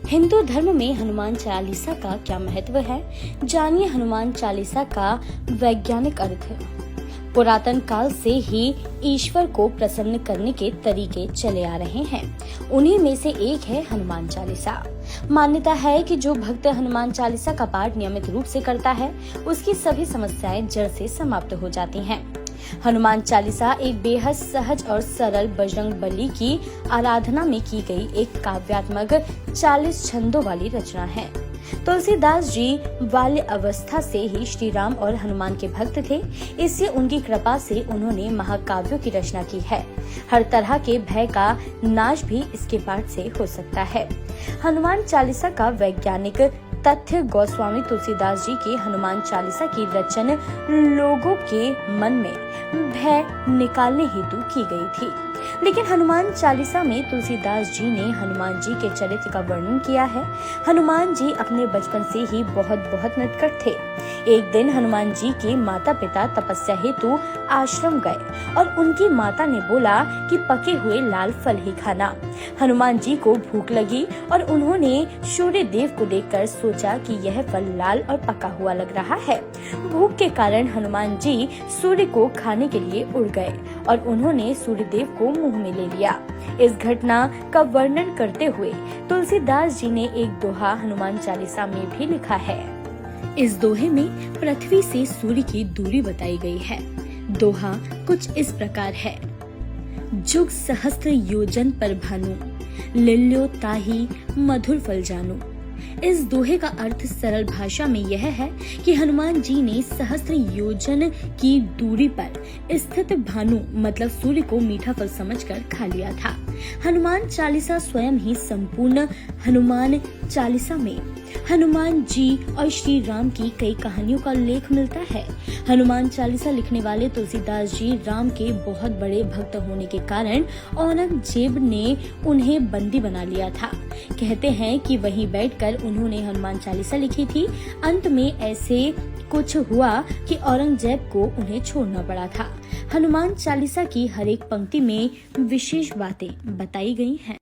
हिंदू धर्म में हनुमान चालीसा का क्या महत्व है, जानिए हनुमान चालीसा का वैज्ञानिक अर्थ। पुरातन काल से ही ईश्वर को प्रसन्न करने के तरीके चले आ रहे हैं। उन्हीं में से एक है हनुमान चालीसा। मान्यता है कि जो भक्त हनुमान चालीसा का पाठ नियमित रूप से करता है, उसकी सभी समस्याएं जड़ से समाप्त हो जाती हैं। हनुमान चालीसा एक बेहद सहज और सरल बजरंग बली की आराधना में की गई एक काव्यात्मक 40 छंदों वाली रचना है। तुलसीदास जी बाल्य अवस्था से ही श्री राम और हनुमान के भक्त थे, इससे उनकी कृपा से उन्होंने महाकाव्यों की रचना की है। हर तरह के भय का नाश भी इसके पाठ से हो सकता है। हनुमान चालीसा का वैज्ञानिक तथ्य गोस्वामी तुलसीदास जी के हनुमान चालीसा की रचना लोगों के मन में भय निकालने हेतु की गई थी। लेकिन हनुमान चालीसा में तुलसीदास जी ने हनुमान जी के चरित्र का वर्णन किया है। हनुमान जी अपने बचपन से ही बहुत नटखट थे। एक दिन हनुमान जी के माता पिता तपस्या हेतु आश्रम गए और उनकी माता ने बोला कि पके हुए लाल फल ही खाना। हनुमान जी को भूख लगी और उन्होंने सूर्य देव को देखकर सोचा कि यह फल लाल और पका हुआ लग रहा है। भूख के कारण हनुमान जी सूर्य को खाने के लिए उड़ गए और उन्होंने सूर्य देव को मुंह में ले लिया। इस घटना का वर्णन करते हुए तुलसीदास जी ने एक दोहा हनुमान चालीसा में भी लिखा है। इस दोहे में पृथ्वी से सूर्य की दूरी बताई गई है। दोहा कुछ इस प्रकार है। जुग सहस्त्र योजन पर भानु, लिल्यो ताही मधुर फल जानू। इस दोहे का अर्थ सरल भाषा में यह है कि हनुमान जी ने सहस्त्र योजन की दूरी पर स्थित भानु मतलब सूर्य को मीठा फल समझकर खा लिया था। हनुमान चालीसा स्वयं ही संपूर्ण हनुमान चालीसा में हनुमान जी और श्री राम की कई कहानियों का उल्लेख मिलता है। हनुमान चालीसा लिखने वाले तुलसीदास जी राम के बहुत बड़े भक्त होने के कारण औरंगजेब ने उन्हें बंदी बना लिया था। कहते हैं कि वहीं बैठकर उन्होंने हनुमान चालीसा लिखी थी। अंत में ऐसे कुछ हुआ कि औरंगजेब को उन्हें छोड़ना पड़ा था। हनुमान चालीसा की हर एक पंक्ति में विशेष बातें बताई गई हैं।